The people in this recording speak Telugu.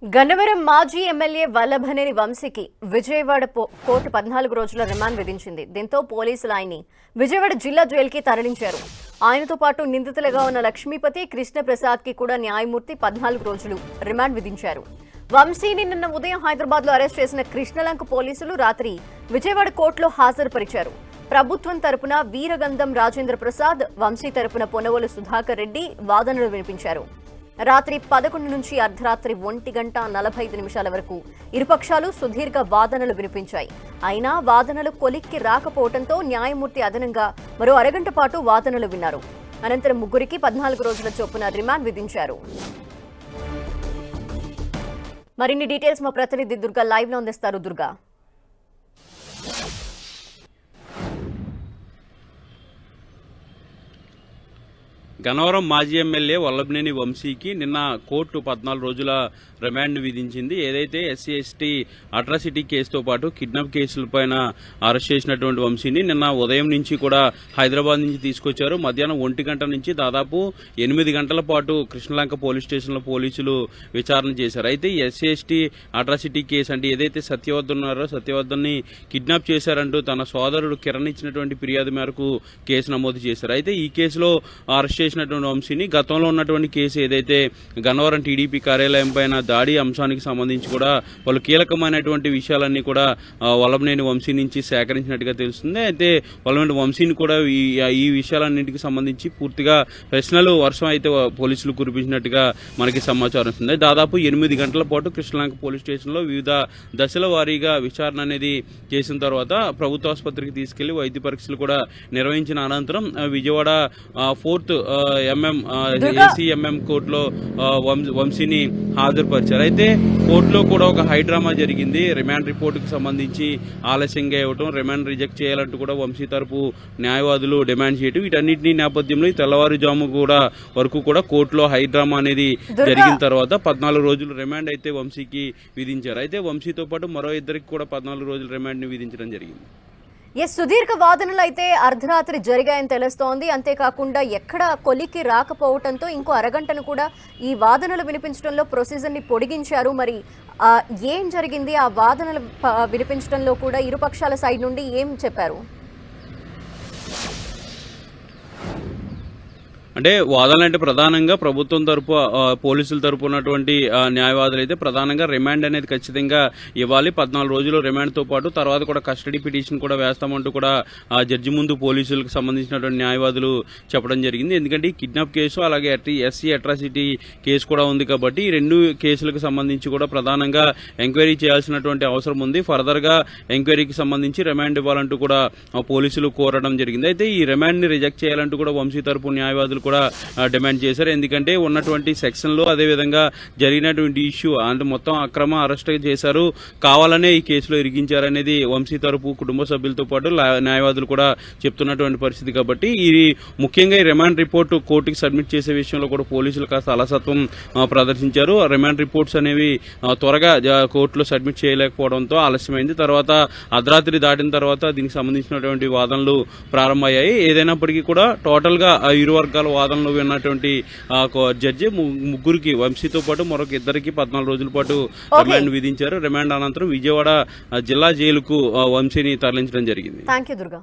గన్నవరం మాజీ ఎమ్మెల్యే వల్లభనేని వంశీకి విజయవాడ కోర్టు 14 రోజుల రిమాండ్ విధించింది. దీంతో పోలీసులు ఆయన్ని విజయవాడ జిల్లా జైలుకి తరలించారు. ఆయనతో పాటు నిందితులుగా ఉన్న లక్ష్మీపతి, కృష్ణప్రసాద్ కి కూడా న్యాయమూర్తి 14 రోజులు రిమాండ్ విధించారు. వంశీని నిన్న ఉదయం హైదరాబాద్ లో అరెస్ట్ చేసిన కృష్ణలంక పోలీసులు రాత్రి విజయవాడ కోర్టులో హాజరుపరిచారు. ప్రభుత్వం తరపున వీరగంధం రాజేంద్ర ప్రసాద్, వంశీ తరపున పొన్నవోలు సుధాకర్ రెడ్డి వాదనలు వినిపించారు. రాత్రి 11 నుంచి అర్ధరాత్రి 1:45 వరకు ఇరుపక్షాలు సుదీర్ఘ వాదనలు వినిపించాయి. అయినా వాదనలు కొలిక్కి రాకపోవడంతో న్యాయమూర్తి అదనంగా మరో అరగంట పాటు వాదనలు విన్నారు. అనంతరం ముగ్గురికి 14 రోజుల చొప్పున రిమాండ్ విధించారు. మరిన్ని డీటెయిల్స్ మా ప్రతినిధి దుర్గా లైవ్ లో అందిస్తారు. దుర్గా, గన్నవరం మాజీ ఎమ్మెల్యే వల్లభనేని వంశీకి నిన్న కోర్టు 14 రోజుల రిమాండ్ విధించింది. ఏదైతే ఎస్సీ ఎస్టీ అట్రాసిటీ కేసుతో పాటు కిడ్నాప్ కేసులపైన అరెస్ట్ చేసినటువంటి వంశీని నిన్న ఉదయం నుంచి కూడా హైదరాబాద్ నుంచి తీసుకొచ్చారు. మధ్యాహ్నం 1 గంట నుంచి దాదాపు 8 గంటల పాటు కృష్ణలంక పోలీస్ స్టేషన్లో పోలీసులు విచారణ చేశారు. అయితే ఎస్సీ ఎస్టీ అట్రాసిటీ కేసు అంటే ఏదైతే సత్యవర్ధన్ ఉన్నారో సత్యవర్ధన్ని కిడ్నాప్ చేశారంటూ తన సోదరుడు కిరణ్ ఇచ్చినటువంటి ఫిర్యాదు మేరకు కేసు నమోదు చేశారు. అయితే ఈ కేసులో అరెస్ట్ చేసినటువంటి వంశీని గతంలో ఉన్నటువంటి కేసు ఏదైతే గన్నవరం టీడీపీ కార్యాలయం పైన దాడి అంశానికి సంబంధించి కూడా వాళ్ళు కీలకమైనటువంటి విషయాలన్నీ కూడా వల్లభనేని వంశీ నుంచి సేకరించినట్టుగా తెలుస్తుంది. అయితే వల్లభనేని వంశీని కూడా ఈ విషయాలన్నింటికి సంబంధించి పూర్తిగా ప్రశ్నలు వర్షం అయితే పోలీసులు కురిపించినట్టుగా మనకి సమాచారం వస్తుంది. దాదాపు 8 గంటల పాటు కృష్ణలంక పోలీస్ స్టేషన్లో వివిధ దశల వారీగా విచారణ అనేది చేసిన తర్వాత ప్రభుత్వ ఆసుపత్రికి తీసుకెళ్లి వైద్య పరీక్షలు కూడా నిర్వహించిన అనంతరం విజయవాడ 4th ఏసీఎంఎం కోర్టులో వంశీని హాజరుపరిచారు. అయితే కోర్టులో కూడా ఒక హైడ్రామా జరిగింది. రిమాండ్ రిపోర్టుకు సంబంధించి ఆలస్యంగా ఇవ్వటం, రిమాండ్ రిజెక్ట్ చేయాలంటూ కూడా వంశీ తరపు న్యాయవాదులు డిమాండ్ చేయటం, వీటన్నింటినీ నేపథ్యంలో ఈ తెల్లవారుజాము వరకు కూడా కోర్టులో హైడ్రామా అనేది జరిగిన తర్వాత 14 రోజులు రిమాండ్ అయితే వంశీకి విధించారు. అయితే వంశీతో పాటు మరో ఇద్దరికి కూడా 14 రోజుల రిమాండ్ ని విధించడం జరిగింది. సుదీర్ఘ వాదనలు అయితే అర్ధరాత్రి జరిగాయని తెలుస్తోంది. అంతేకాకుండా ఎక్కడ కొలిక్కి రాకపోవడంతో ఇంకో అరగంటను కూడా ఈ వాదనలు వినిపించడంలో ప్రొసీజర్ ని పొడిగించారు. మరి ఏం జరిగింది? ఆ వాదనలు వినిపించడంలో కూడా ఇరుపక్షాల సైడ్ నుండి ఏం చెప్పారు? అంటే వాదనలు అంటే ప్రధానంగా ప్రభుత్వం తరపు పోలీసుల తరపు ఉన్నటువంటి న్యాయవాదులు అయితే ప్రధానంగా రిమాండ్ అనేది ఖచ్చితంగా ఇవ్వాలి, 14 రోజులు రిమాండ్ తో పాటు తర్వాత కూడా కస్టడీ పిటిషన్ కూడా వేస్తామంటూ కూడా జడ్జి ముందు పోలీసులకు సంబంధించినటువంటి న్యాయవాదులు చెప్పడం జరిగింది. ఎందుకంటే ఈ కిడ్నాప్ కేసు అలాగే ఎస్సీ అట్రాసిటీ కేసు కూడా ఉంది కాబట్టి ఈ 2 కేసులకు సంబంధించి కూడా ప్రధానంగా ఎంక్వైరీ చేయాల్సినటువంటి అవసరం ఉంది. ఫర్దర్ గా ఎంక్వైరీకి సంబంధించి రిమాండ్ ఇవ్వాలంటూ కూడా పోలీసులు కోరడం జరిగింది. అయితే ఈ రిమాండ్ ని రిజెక్ట్ చేయాలంటూ కూడా వంశీ తరపు న్యాయవాదులు కూడా డిమాండ్ చేశారు. ఎందుకంటే ఉన్నటువంటి సెక్షన్ లో అదేవిధంగా జరిగినటువంటి ఇష్యూ అంటే మొత్తం అక్రమ అరెస్ట్ చేశారు, కావాలనే ఈ కేసులో ఇరిగించారనేది వంశీ తరపు కుటుంబ సభ్యులతో పాటు న్యాయవాదులు కూడా చెప్తున్నటువంటి పరిస్థితి. కాబట్టి ఈ ముఖ్యంగా ఈ రిమాండ్ రిపోర్టు కోర్టుకి సబ్మిట్ చేసే విషయంలో కూడా పోలీసులు కాస్త అలసత్వం ప్రదర్శించారు. రిమాండ్ రిపోర్ట్స్ అనేవి త్వరగా కోర్టులో సబ్మిట్ చేయలేకపోవడంతో ఆలస్యమైంది. తర్వాత అర్ధరాత్రి దాటిన తర్వాత దీనికి సంబంధించినటువంటి వాదనలు ప్రారంభమయ్యాయి. ఏదైనప్పటికీ కూడా టోటల్ గా ఇరు వర్గాల వాదనలు విన్నటువంటి జడ్జి ముగ్గురికి వంశీతో పాటు మరొక ఇద్దరికి 14 రోజుల పాటు రిమాండ్ విధించారు. రిమాండ్ అనంతరం విజయవాడ జిల్లా జైలుకు వంశీని తరలించడం జరిగింది. థాంక్యూ దుర్గా.